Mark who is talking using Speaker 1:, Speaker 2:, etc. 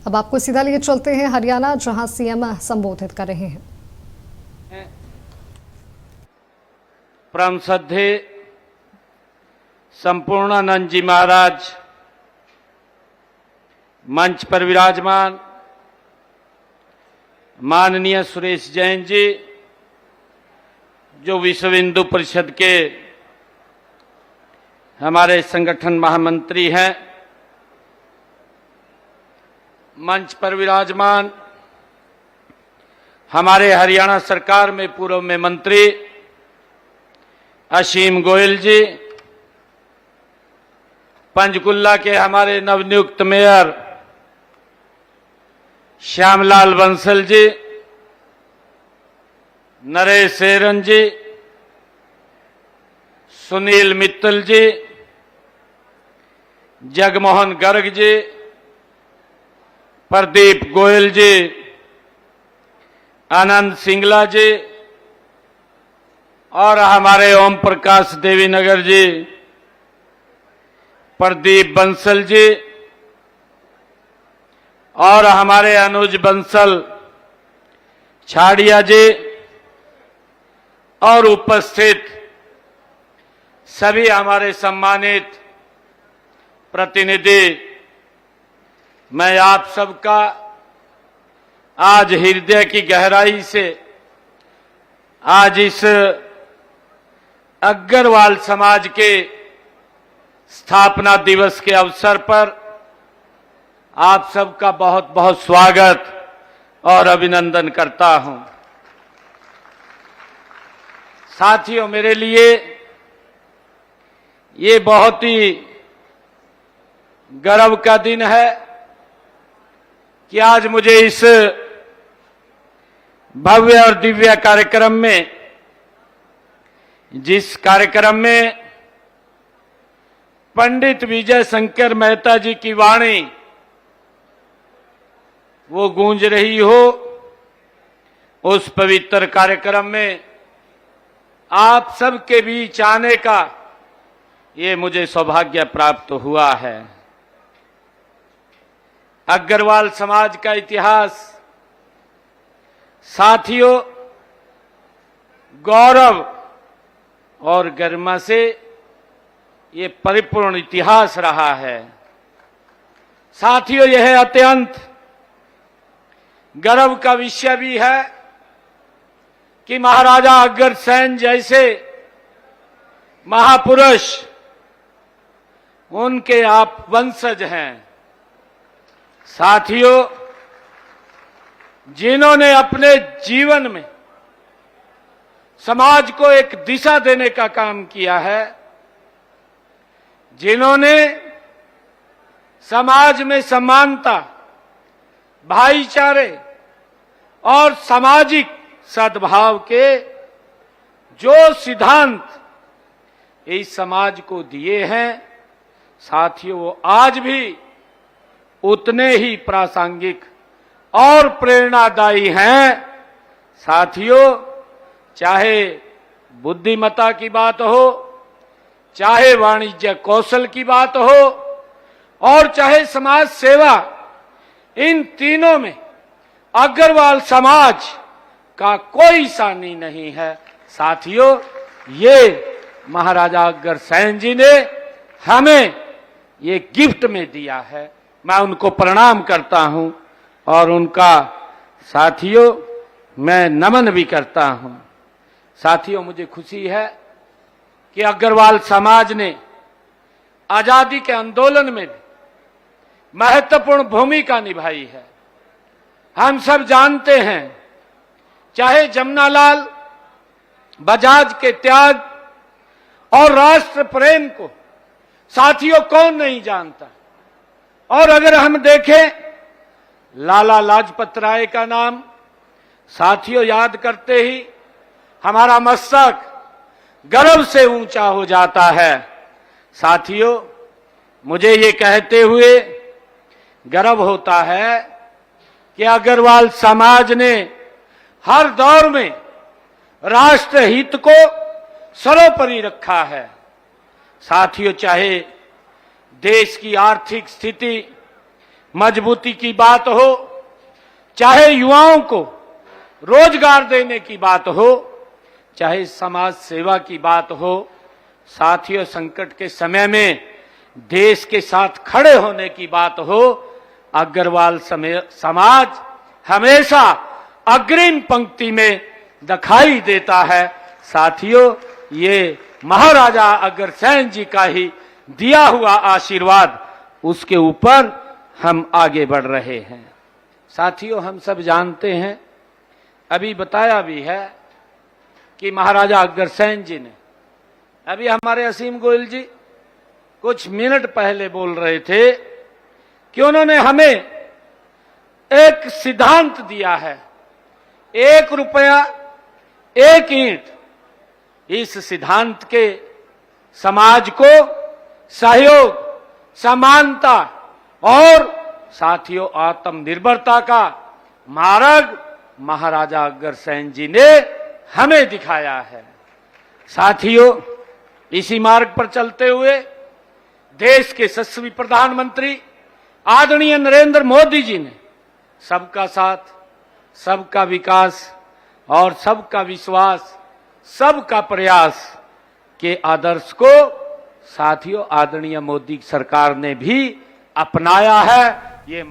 Speaker 1: अब आपको सीधा लिए चलते हैं हरियाणा, जहां सीएम संबोधित कर रहे हैं।
Speaker 2: परम श्रद्धेय संपूर्णानंद जी महाराज मंच पर विराजमान, माननीय सुरेश जैन जी जो विश्व हिंदू परिषद के हमारे संगठन महामंत्री हैं, मंच पर विराजमान हमारे हरियाणा सरकार में पूर्व में मंत्री असीम गोयल जी, पंचकुला के हमारे नवनियुक्त मेयर श्यामलाल बंसल जी, नरेश सेरन जी, सुनील मित्तल जी, जगमोहन गर्ग जी, प्रदीप गोयल जी, आनंद सिंगला जी और हमारे ओम प्रकाश देवीनगर जी, प्रदीप बंसल जी और हमारे अनुज बंसल छाड़िया जी और उपस्थित सभी हमारे सम्मानित प्रतिनिधि, मैं आप सबका आज हृदय की गहराई से आज इस अग्रवाल समाज के स्थापना दिवस के अवसर पर आप सबका बहुत बहुत स्वागत और अभिनंदन करता हूं। साथियों, मेरे लिए ये बहुत ही गर्व का दिन है कि आज मुझे इस भव्य और दिव्य कार्यक्रम में, जिस कार्यक्रम में पंडित विजय शंकर मेहता जी की वाणी वो गूंज रही हो, उस पवित्र कार्यक्रम में आप सबके बीच आने का ये मुझे सौभाग्य प्राप्त हुआ है। अग्रवाल समाज का इतिहास साथियों गौरव और गरिमा से ये परिपूर्ण इतिहास रहा है। साथियों, यह अत्यंत गर्व का विषय भी है कि महाराजा अग्रसेन जैसे महापुरुष उनके आप वंशज हैं। साथियों, जिन्होंने अपने जीवन में समाज को एक दिशा देने का काम किया है, जिन्होंने समाज में समानता, भाईचारे और सामाजिक सद्भाव के जो सिद्धांत इस समाज को दिए हैं, साथियों वो आज भी उतने ही प्रासंगिक और प्रेरणादायी हैं। साथियों, चाहे बुद्धिमत्ता की बात हो, चाहे वाणिज्य कौशल की बात हो और चाहे समाज सेवा, इन तीनों में अग्रवाल समाज का कोई सानी नहीं है। साथियों, ये महाराजा अग्रसेन जी ने हमें ये गिफ्ट में दिया है। मैं उनको प्रणाम करता हूं और उनका साथियों मैं नमन भी करता हूं। साथियों, मुझे खुशी है कि अग्रवाल समाज ने आजादी के आंदोलन में महत्वपूर्ण भूमिका निभाई है। हम सब जानते हैं, चाहे जमनालाल बजाज के त्याग और राष्ट्र प्रेम को साथियों कौन नहीं जानता। और अगर हम देखें लाला लाजपत राय का नाम साथियों याद करते ही हमारा मस्तक गर्व से ऊंचा हो जाता है। साथियों, मुझे ये कहते हुए गर्व होता है कि अग्रवाल समाज ने हर दौर में राष्ट्र हित को सर्वोपरि रखा है। साथियों, चाहे देश की आर्थिक स्थिति मजबूती की बात हो, चाहे युवाओं को रोजगार देने की बात हो, चाहे समाज सेवा की बात हो, साथियों संकट के समय में देश के साथ खड़े होने की बात हो, अग्रवाल समाज हमेशा अग्रिम पंक्ति में दिखाई देता है। साथियों, ये महाराजा अग्रसेन जी का ही दिया हुआ आशीर्वाद, उसके ऊपर हम आगे बढ़ रहे हैं। साथियों, हम सब जानते हैं, अभी बताया भी है कि महाराजा अग्रसेन जी ने, अभी हमारे असीम गोयल जी कुछ मिनट पहले बोल रहे थे कि उन्होंने हमें एक सिद्धांत दिया है, 1 रुपया 1 ईंट। इस सिद्धांत के समाज को सहयोग, समानता और साथियों आत्मनिर्भरता का मार्ग महाराजा अग्रसेन जी ने हमें दिखाया है। साथियों, इसी मार्ग पर चलते हुए देश के यशस्वी प्रधानमंत्री आदरणीय नरेंद्र मोदी जी ने सबका साथ, सबका विकास और सबका विश्वास, सबका प्रयास के आदर्श को साथियों आदरणीय मोदी सरकार ने भी अपनाया है। ये